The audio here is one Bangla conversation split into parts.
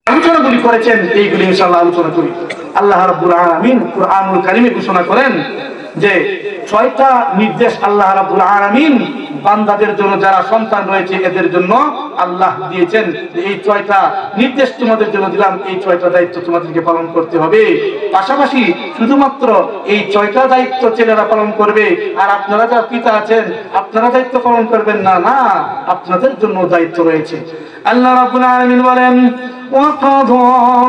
আলোচনাগুলি করেছেন এইগুলি ইনশাআল্লাহ আলোচনা করি। আল্লাহ রাব্বুল আলামিন কুরআনুল কারীমে ঘোষণা করেন যে 6টা নির্দেশ আল্লাহ রাব্বুল আলামিন বান্দাদের জন্য, যারা সন্তান রয়েছে এদের জন্য আল্লাহ দিয়েছেন। এই 6টা নির্দেশ তোমাদের জন্য দিলাম, এই 6টা দায়িত্ব তোমাদেরকে পালন করতে হবে। পাশাপাশি শুধুমাত্র এই 6টা দায়িত্ব ছেলেরা পালন করবে আর আপনারা যারা পিতা আছেন আপনারা দায়িত্ব পালন করবেন না, না, আপনাদের জন্য দায়িত্ব রয়েছে। আল্লাহ রাব্বুল আলামিন বলেন وَقَضَى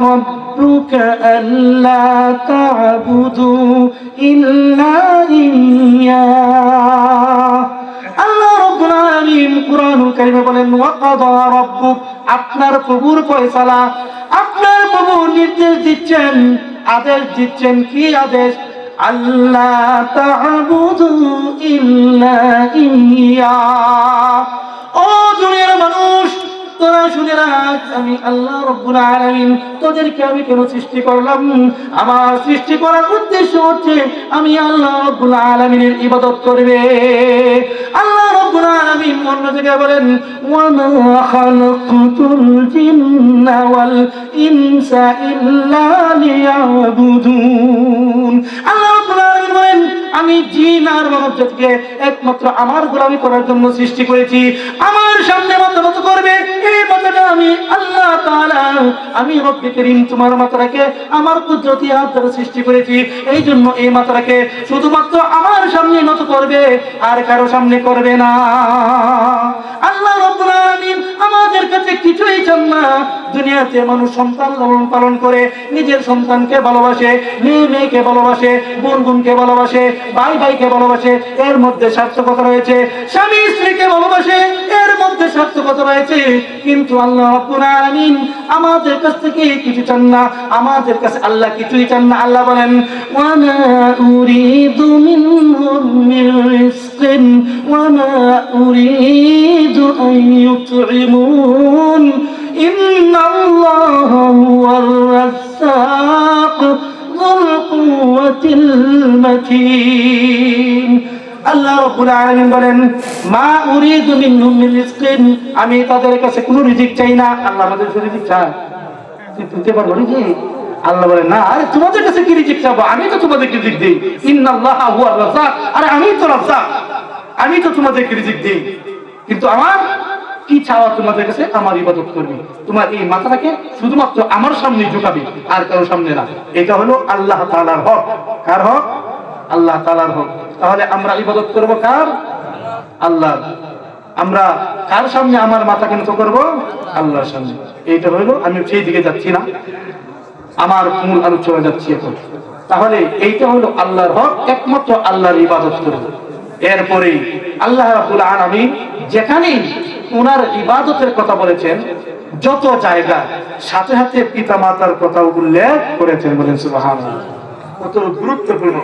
رَبُّكَ أَلَّا تَعْبُدُوا إِلَّا إِيَّاهُ। আল্লাহ রাব্বুল আলামিন কুরআনুল কারীমে বলেন ওয়াকাদা রাব্বুক, আপনার প্রভুর ফয়সালা, আপনার প্রভু নির্দেশ দিচ্ছেন, আদেশ দিচ্ছেন। কি আদেশ? আল্লাহ তা'বুদু ইল্লা ইয়্যাহ। ও দুনিয়ার মানুষ, তোরা শুনে রাখ, আমি আল্লাহ রাব্বুল আলামিন তোদেরকে আমি কেন সৃষ্টি করলাম? আমার সৃষ্টি করার উদ্দেশ্য হচ্ছে আমি আল্লাহ রাব্বুল আলামিনের ইবাদত করবে। আল্লাহ রাব্বুল আলামিন অন্য জায়গায় বলেন ওয়া মা খালাকতুল জিন্না ওয়াল ইনসা ইল্লা লিয়াবুদুন। আল্লাহ রাব্বুল আলামিন বলেন আমি জিন আর মানব জাতিকে একমাত্র আমার গোলামি করার জন্য সৃষ্টি করেছি। আমার সামনে মাথা নত করবে, এই মাথাটা আমি আল্লাহ তাআলা, আমি রব্বে করিম তোমার মাথাটাকে আমার কুদরতি হাত দ্বারা সৃষ্টি করেছি। এই জন্য এই মাথাটাকে শুধুমাত্র আমার সামনে নত করবে, আর কারো সামনে করবে না। আল্লাহ রাব্বুল আলামিন আমাদের কাছে কিছুই চান না। দুনিয়াতে মানুষ সন্তান লালন পালন করে, নিজের সন্তানকে ভালোবাসে, মেয়ে মেয়েকে ভালোবাসে, বোন বোনকে ভালোবাসে, ভাই ভাইকে ভালোবাসে, এর মধ্যে সার্থকতা রয়েছে। স্বামী স্ত্রীকে ভালোবাসে, এর মধ্যে সার্থকতা রয়েছে। কিন্তু আল্লাহ রাব্বুল আলামিন আমাদের কাছ থেকে কিছু চান না, আমাদের কাছে আল্লাহ কিছুই চান না। আল্লাহ বলেন ওয়া মা উরিদু মিনহুম মিন রিজকিন ওয়া মা উরিদু আন ইউতঈমুন ইন্নাল্লাহা হুয়ার রাজ্জাক যুল কুওয়াতিল মাতিন। আল্লাহ রাব্বুল আলামিন বলেন মা উরিদু মিনহুম মিন রিজকিন, আমি তাদের কাছে কোনো রিজিক চাই না। আল্লাহ আমাদের কাছে রিজিক চায়? দিতে পারবো রিজিক? আল্লাহ বলেন না, আরে তোমাদের কাছে কি রিজিক চাবো, আমি তো তোমাদেরকে রিজিক দেই। ইন্নাল্লাহা হুয়ার রাজ্জাক, আরে আমি তো রাজ্জাক, আমি তো তোমাদেরকে রিজিক দেই। কিন্তু আমার কি চাওয়া তোমাদের কাছে? আমার ইবাদত করবে, তোমার এই মাথাটাকে শুধুমাত্র আমার সামনে ঝুঁকাবে, আর কারো সামনে না। এটা হলো আল্লাহ তাআলার হক। কার হক? আল্লাহ তাআলার হক। তাহলে আমরা ইবাদত করব কার? আল্লাহর। আমরা কার সামনে আমার মাথাকে নত করব? আল্লাহর সামনে। এইটা হলো, আমি সেই দিকে যাচ্ছি না, আমার মূল আলোচনা যাচ্ছি এখন। তাহলে এইটা হলো আল্লাহর হক, একমাত্র আল্লাহর ইবাদত করব। এরপরে আল্লাহ রাব্বুল আলামিন যেখানেই ওনার ইবাদতের কথা বলেছেন, যত জায়গা সাথে সাথে পিতা মাতার কথা উল্লেখ করেছেন। বলেন সুবহানাল্লাহ, কত গুরুত্বপূর্ণ।